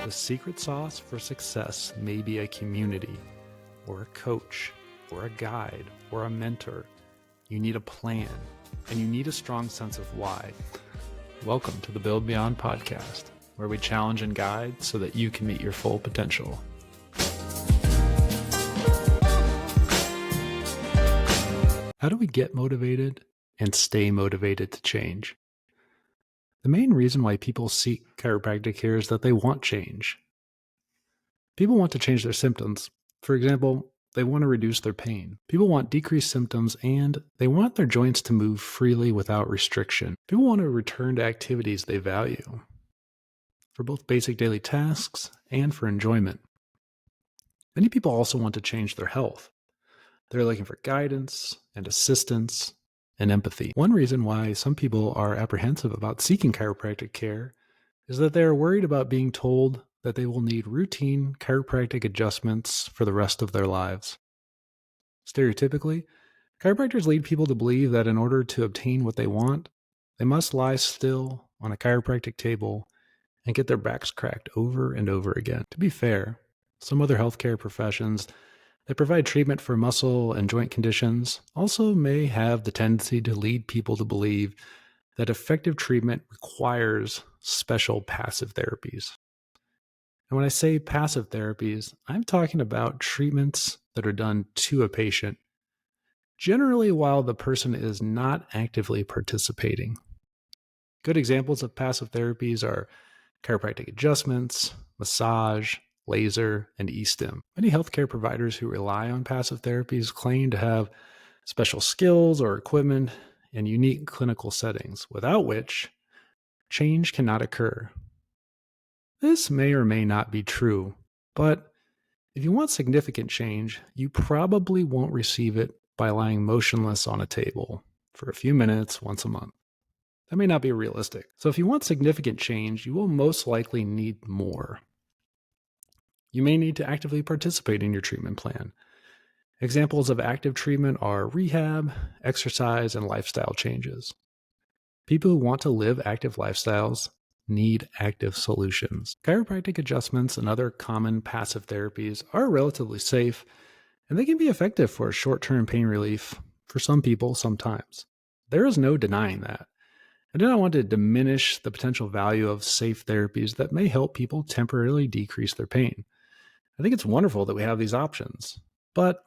The secret sauce for success may be a community, or a coach, or a guide, or a mentor. You need a plan, and you need a strong sense of why. Welcome to the Build Beyond podcast, where we challenge and guide so that you can meet your full potential. How do we get motivated and stay motivated to change? The main reason why people seek chiropractic care is that they want change. People want to change their symptoms. For example, they want to reduce their pain. People want decreased symptoms, and they want their joints to move freely without restriction. People want to return to activities they value, for both basic daily tasks and for enjoyment. Many people also want to change their health. They're looking for guidance and assistance and empathy. One reason why some people are apprehensive about seeking chiropractic care is that they are worried about being told that they will need routine chiropractic adjustments for the rest of their lives. Stereotypically, chiropractors lead people to believe that in order to obtain what they want, they must lie still on a chiropractic table and get their backs cracked over and over again. To be fair, some other healthcare professions that provide treatment for muscle and joint conditions also may have the tendency to lead people to believe that effective treatment requires special passive therapies. And when I say passive therapies, I'm talking about treatments that are done to a patient, generally while the person is not actively participating. Good examples of passive therapies are chiropractic adjustments, massage, laser, and e-stim. Many healthcare providers who rely on passive therapies claim to have special skills or equipment in unique clinical settings, without which change cannot occur. This may or may not be true, but if you want significant change, you probably won't receive it by lying motionless on a table for a few minutes once a month. That may not be realistic. So if you want significant change, you will most likely need more. You may need to actively participate in your treatment plan. Examples of active treatment are rehab, exercise, and lifestyle changes. People who want to live active lifestyles need active solutions. Chiropractic adjustments and other common passive therapies are relatively safe, and they can be effective for short-term pain relief for some people sometimes. There is no denying that. I do not want to diminish the potential value of safe therapies that may help people temporarily decrease their pain. I think it's wonderful that we have these options, but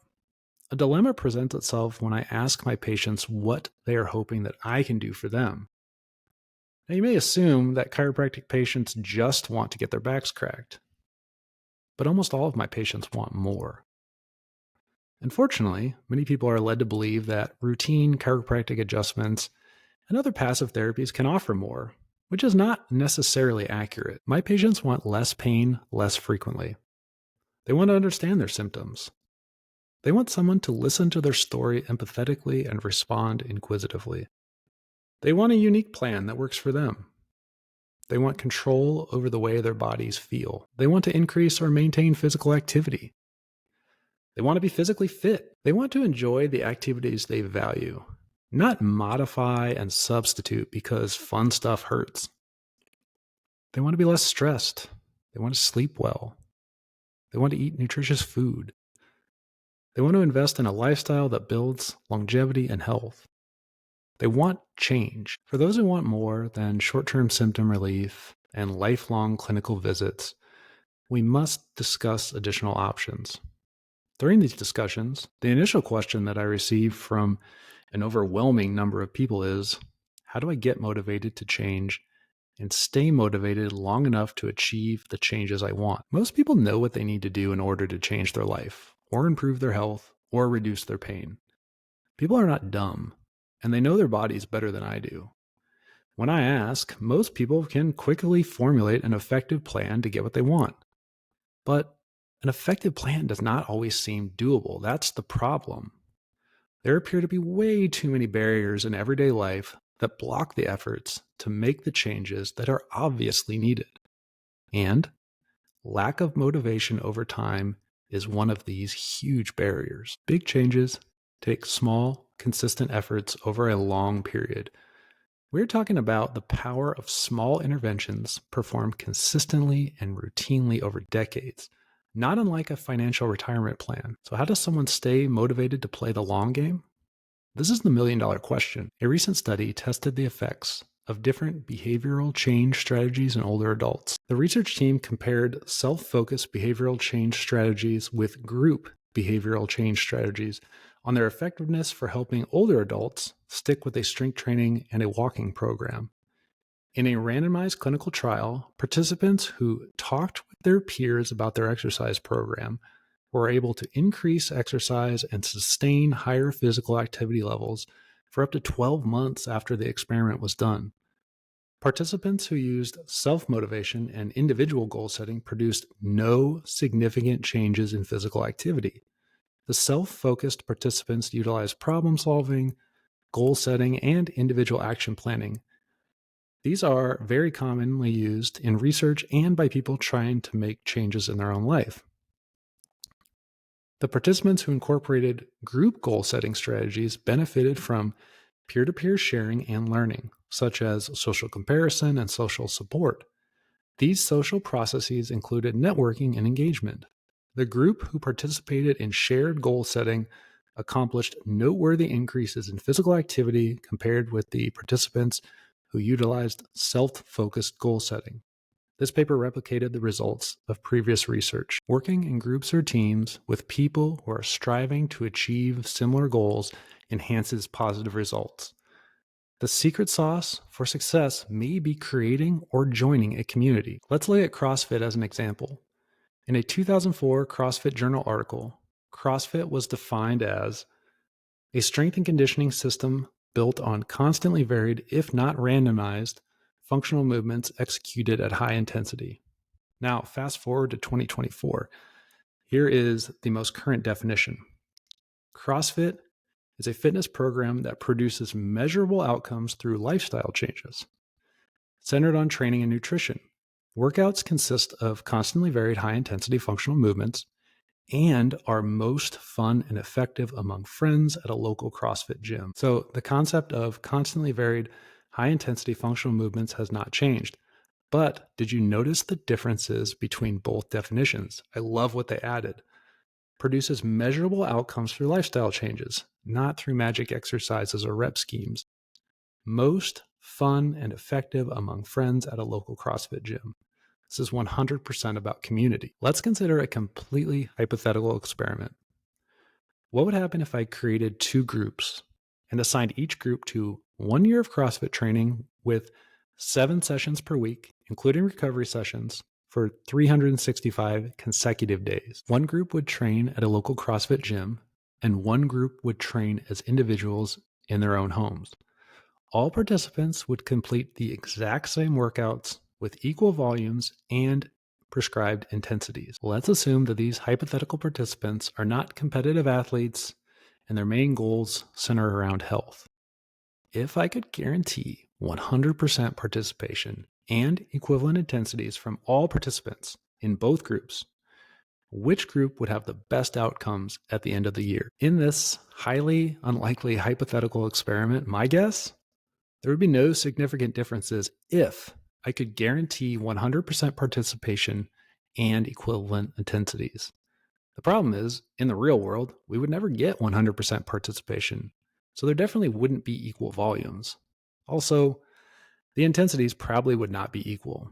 a dilemma presents itself when I ask my patients what they are hoping that I can do for them. Now, you may assume that chiropractic patients just want to get their backs cracked, but almost all of my patients want more. Unfortunately, many people are led to believe that routine chiropractic adjustments and other passive therapies can offer more, which is not necessarily accurate. My patients want less pain less frequently. They want to understand their symptoms. They want someone to listen to their story empathetically and respond inquisitively. They want a unique plan that works for them. They want control over the way their bodies feel. They want to increase or maintain physical activity. They want to be physically fit. They want to enjoy the activities they value, not modify and substitute because fun stuff hurts. They want to be less stressed. They want to sleep well. They want to eat nutritious food. They want to invest in a lifestyle that builds longevity and health. They want change. For those who want more than short-term symptom relief and lifelong clinical visits, we must discuss additional options. During these discussions, the initial question that I receive from an overwhelming number of people is, how do I get motivated to change and stay motivated long enough to achieve the changes I want? Most people know what they need to do in order to change their life, or improve their health, or reduce their pain. People are not dumb, and they know their bodies better than I do. When I ask, most people can quickly formulate an effective plan to get what they want. But an effective plan does not always seem doable. That's the problem. There appear to be way too many barriers in everyday life that block the efforts to make the changes that are obviously needed. And lack of motivation over time is one of these huge barriers. Big changes take small, consistent efforts over a long period. We're talking about the power of small interventions performed consistently and routinely over decades, not unlike a financial retirement plan. So, how does someone stay motivated to play the long game? This is the million-dollar question. A recent study tested the effects of different behavioral change strategies in older adults. The research team compared self-focused behavioral change strategies with group behavioral change strategies on their effectiveness for helping older adults stick with a strength training and a walking program. In a randomized clinical trial, participants who talked with their peers about their exercise program were able to increase exercise and sustain higher physical activity levels for up to 12 months after the experiment was done. Participants who used self-motivation and individual goal setting produced no significant changes in physical activity. The self-focused participants utilized problem solving, goal setting, and individual action planning. These are very commonly used in research and by people trying to make changes in their own life. The participants who incorporated group goal setting strategies benefited from peer-to-peer sharing and learning, such as social comparison and social support. These social processes included networking and engagement. The group who participated in shared goal setting accomplished noteworthy increases in physical activity compared with the participants who utilized self-focused goal setting. This paper replicated the results of previous research. Working in groups or teams with people who are striving to achieve similar goals enhances positive results. The secret sauce for success may be creating or joining a community. Let's look at CrossFit as an example. In a 2004 CrossFit Journal article, CrossFit was defined as a strength and conditioning system built on constantly varied, if not randomized, functional movements executed at high intensity. Now, fast forward to 2024. Here is the most current definition. CrossFit is a fitness program that produces measurable outcomes through lifestyle changes, centered on training and nutrition. Workouts consist of constantly varied high-intensity functional movements and are most fun and effective among friends at a local CrossFit gym. So the concept of constantly varied high-intensity functional movements has not changed. But did you notice the differences between both definitions? I love what they added. Produces measurable outcomes through lifestyle changes, not through magic exercises or rep schemes. Most fun and effective among friends at a local CrossFit gym. This is 100% about community. Let's consider a completely hypothetical experiment. What would happen if I created two groups and assigned each group to 1 year of CrossFit training with 7 sessions per week, including recovery sessions, for 365 consecutive days? One group would train at a local CrossFit gym, and one group would train as individuals in their own homes. All participants would complete the exact same workouts with equal volumes and prescribed intensities. Let's assume that these hypothetical participants are not competitive athletes and their main goals center around health. If I could guarantee 100% participation and equivalent intensities from all participants in both groups, which group would have the best outcomes at the end of the year? In this highly unlikely hypothetical experiment, my guess, there would be no significant differences if I could guarantee 100% participation and equivalent intensities. The problem is, in the real world, we would never get 100% participation, so there definitely wouldn't be equal volumes. Also, the intensities probably would not be equal.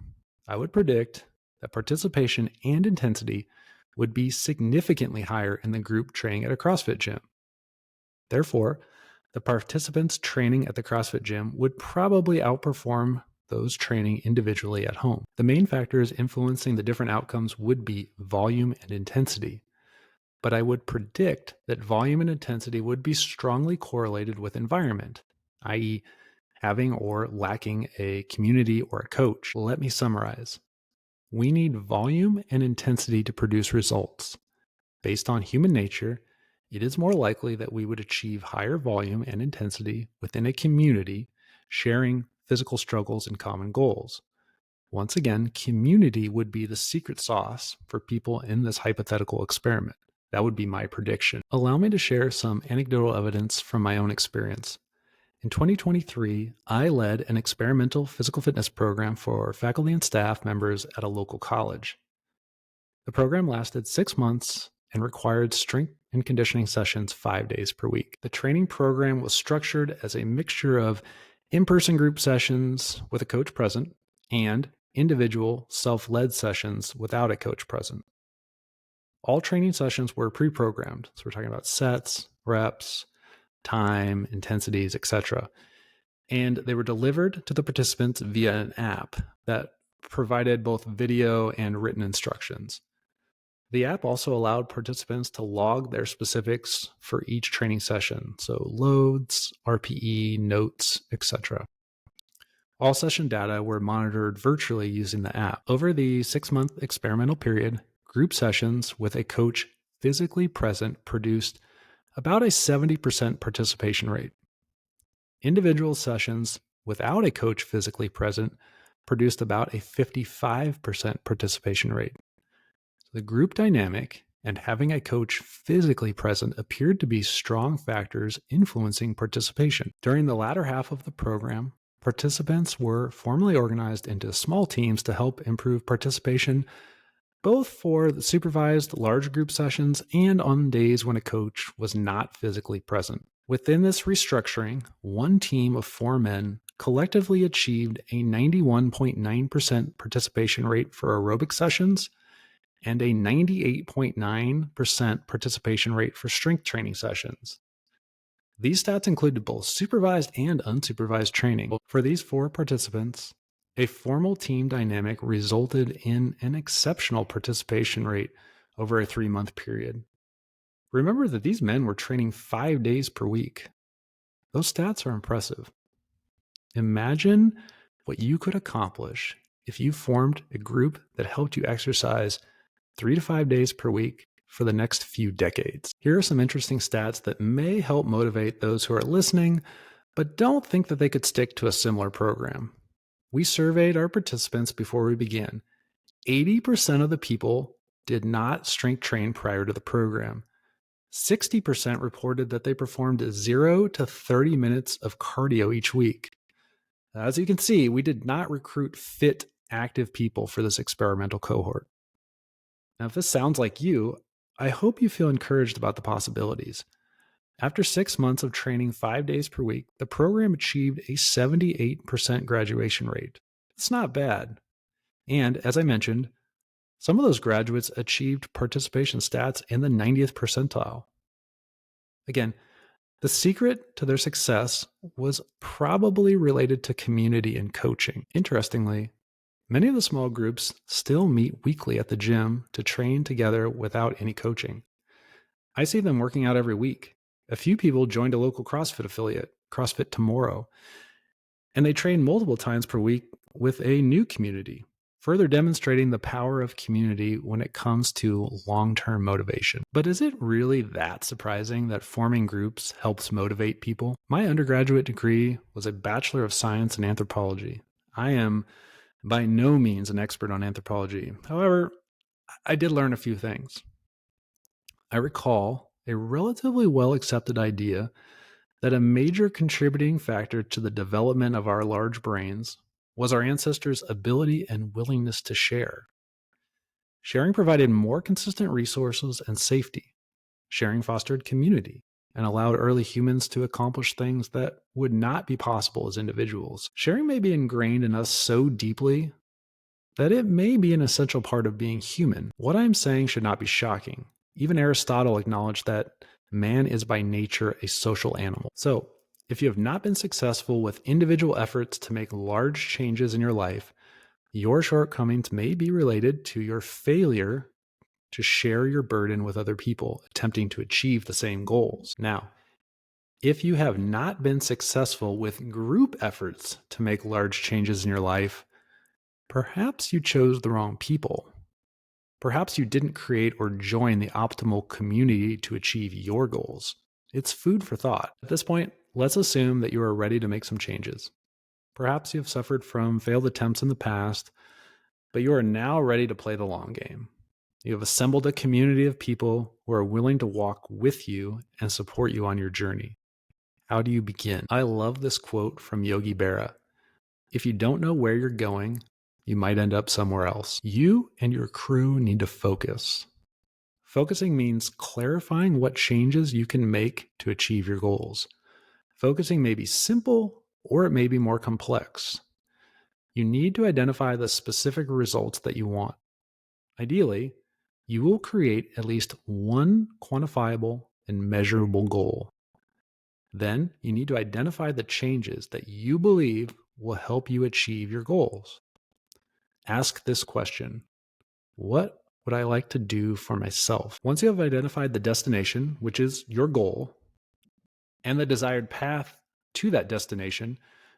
I would predict that participation and intensity would be significantly higher in the group training at a CrossFit gym. Therefore, the participants training at the CrossFit gym would probably outperform those training individually at home. The main factors influencing the different outcomes would be volume and intensity, but I would predict that volume and intensity would be strongly correlated with environment, i.e., having or lacking a community or a coach. Let me summarize. We need volume and intensity to produce results. Based on human nature, it is more likely that we would achieve higher volume and intensity within a community, sharing physical struggles and common goals. Once again, community would be the secret sauce for people in this hypothetical experiment. That would be my prediction. Allow me to share some anecdotal evidence from my own experience. In 2023, I led an experimental physical fitness program for faculty and staff members at a local college. The program lasted 6 months and required strength and conditioning sessions 5 days per week. The training program was structured as a mixture of in-person group sessions with a coach present and individual self-led sessions without a coach present. All training sessions were pre-programmed. So we're talking about sets, reps, time, intensities, etc. And they were delivered to the participants via an app that provided both video and written instructions. The app also allowed participants to log their specifics for each training session, so loads, RPE, notes, etc. All session data were monitored virtually using the app. Over the 6-month experimental period, group sessions with a coach physically present produced about a 70% participation rate. Individual sessions without a coach physically present produced about a 55% participation rate. The group dynamic and having a coach physically present appeared to be strong factors influencing participation. During the latter half of the program, participants were formally organized into small teams to help improve participation, both for the supervised large group sessions and on days when a coach was not physically present. Within this restructuring, one team of 4 men collectively achieved a 91.9% participation rate for aerobic sessions and a 98.9% participation rate for strength training sessions. These stats included both supervised and unsupervised training. For these 4 participants, a formal team dynamic resulted in an exceptional participation rate over a 3-month period. Remember that these men were training 5 days per week. Those stats are impressive. Imagine what you could accomplish if you formed a group that helped you exercise 3 to 5 days per week for the next few decades. Here are some interesting stats that may help motivate those who are listening, but don't think that they could stick to a similar program. We surveyed our participants before we began. 80% of the people did not strength train prior to the program. 60% reported that they performed 0 to 30 minutes of cardio each week. As you can see, we did not recruit fit, active people for this experimental cohort. Now, if this sounds like you, I hope you feel encouraged about the possibilities. After 6 months of training 5 days per week, the program achieved a 78% graduation rate. It's not bad. And as I mentioned, some of those graduates achieved participation stats in the 90th percentile. Again, the secret to their success was probably related to community and coaching. Interestingly, many of the small groups still meet weekly at the gym to train together without any coaching. I see them working out every week. A few people joined a local CrossFit affiliate, CrossFit Tomorrow, and they train multiple times per week with a new community, further demonstrating the power of community when it comes to long-term motivation. But is it really that surprising that forming groups helps motivate people? My undergraduate degree was a Bachelor of Science in Anthropology. I am by no means an expert on anthropology. However, I did learn a few things. I recall a relatively well-accepted idea that a major contributing factor to the development of our large brains was our ancestors' ability and willingness to share. Sharing provided more consistent resources and safety. Sharing fostered community and allowed early humans to accomplish things that would not be possible as individuals. Sharing may be ingrained in us so deeply that it may be an essential part of being human. What I'm saying should not be shocking. Even Aristotle acknowledged that man is by nature a social animal. So, if you have not been successful with individual efforts to make large changes in your life, your shortcomings may be related to your failure to share your burden with other people attempting to achieve the same goals. Now, if you have not been successful with group efforts to make large changes in your life, perhaps you chose the wrong people. Perhaps you didn't create or join the optimal community to achieve your goals. It's food for thought. At this point, let's assume that you are ready to make some changes. Perhaps you have suffered from failed attempts in the past, but you are now ready to play the long game. You have assembled a community of people who are willing to walk with you and support you on your journey. How do you begin? I love this quote from Yogi Berra. If you don't know where you're going, you might end up somewhere else. You and your crew need to focus. Focusing means clarifying what changes you can make to achieve your goals. Focusing may be simple or it may be more complex. You need to identify the specific results that you want. Ideally, you will create at least one quantifiable and measurable goal. Then you need to identify the changes that you believe will help you achieve your goals. Ask this question: what would I like to do for myself? Once you have identified the destination, which is your goal, and the desired path to that destination,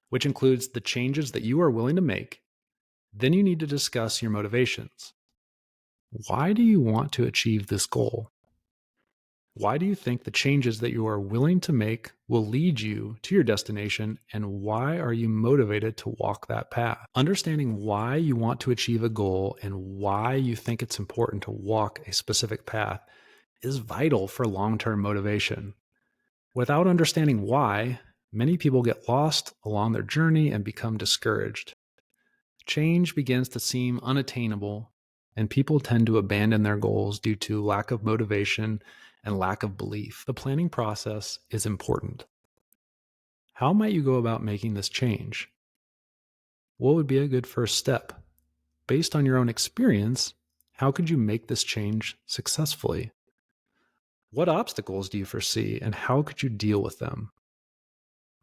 which includes the changes that you are willing to make, then you need to discuss your motivations. Why do you want to achieve this goal? Why do you think the changes that you are willing to make will lead you to your destination, and why are you motivated to walk that path? Understanding why you want to achieve a goal and why you think it's important to walk a specific path is vital for long-term motivation. Without understanding why, many people get lost along their journey and become discouraged. Change begins to seem unattainable, and people tend to abandon their goals due to lack of motivation and lack of belief. The planning process is important. How might you go about making this change? What would be a good first step? Based on your own experience, how could you make this change successfully? What obstacles do you foresee, and how could you deal with them?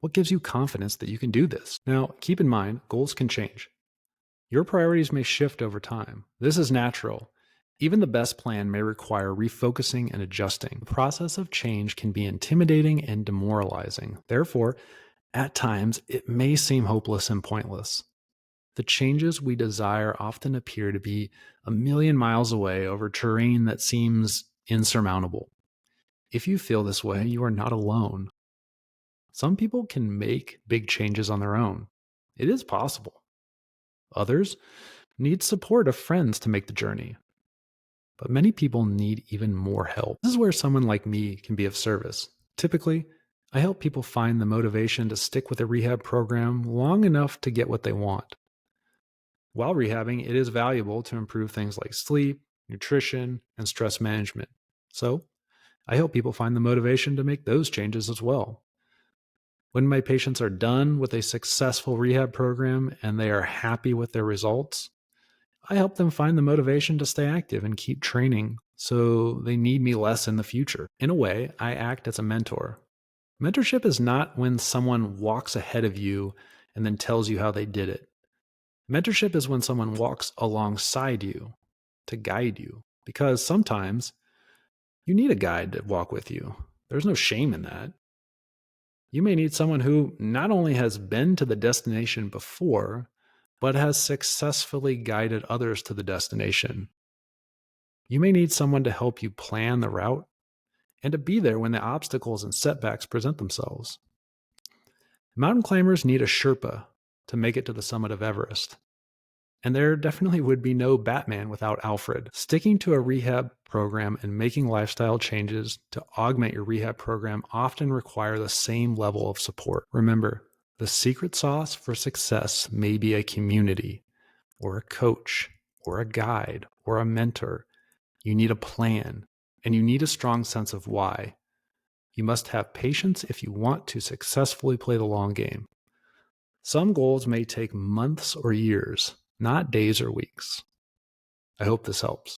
What gives you confidence that you can do this? Now, keep in mind, goals can change. Your priorities may shift over time. This is natural. Even the best plan may require refocusing and adjusting. The process of change can be intimidating and demoralizing. Therefore, at times, it may seem hopeless and pointless. The changes we desire often appear to be a million miles away over terrain that seems insurmountable. If you feel this way, you are not alone. Some people can make big changes on their own. It is possible. Others need support of friends to make the journey. But many people need even more help. This is where someone like me can be of service. Typically, I help people find the motivation to stick with a rehab program long enough to get what they want. While rehabbing, it is valuable to improve things like sleep, nutrition, and stress management. So, I help people find the motivation to make those changes as well. When my patients are done with a successful rehab program and they are happy with their results, I help them find the motivation to stay active and keep training so they need me less in the future. In a way, I act as a mentor. Mentorship is not when someone walks ahead of you and then tells you how they did it. Mentorship is when someone walks alongside you to guide you, because sometimes you need a guide to walk with you. There's no shame in that. You may need someone who not only has been to the destination before, but has successfully guided others to the destination. You may need someone to help you plan the route and to be there when the obstacles and setbacks present themselves. Mountain climbers need a Sherpa to make it to the summit of Everest. And there definitely would be no Batman without Alfred. Sticking to a rehab program and making lifestyle changes to augment your rehab program often require the same level of support. Remember, the secret sauce for success may be a community, or a coach, or a guide, or a mentor. You need a plan, and you need a strong sense of why. You must have patience if you want to successfully play the long game. Some goals may take months or years, not days or weeks. I hope this helps.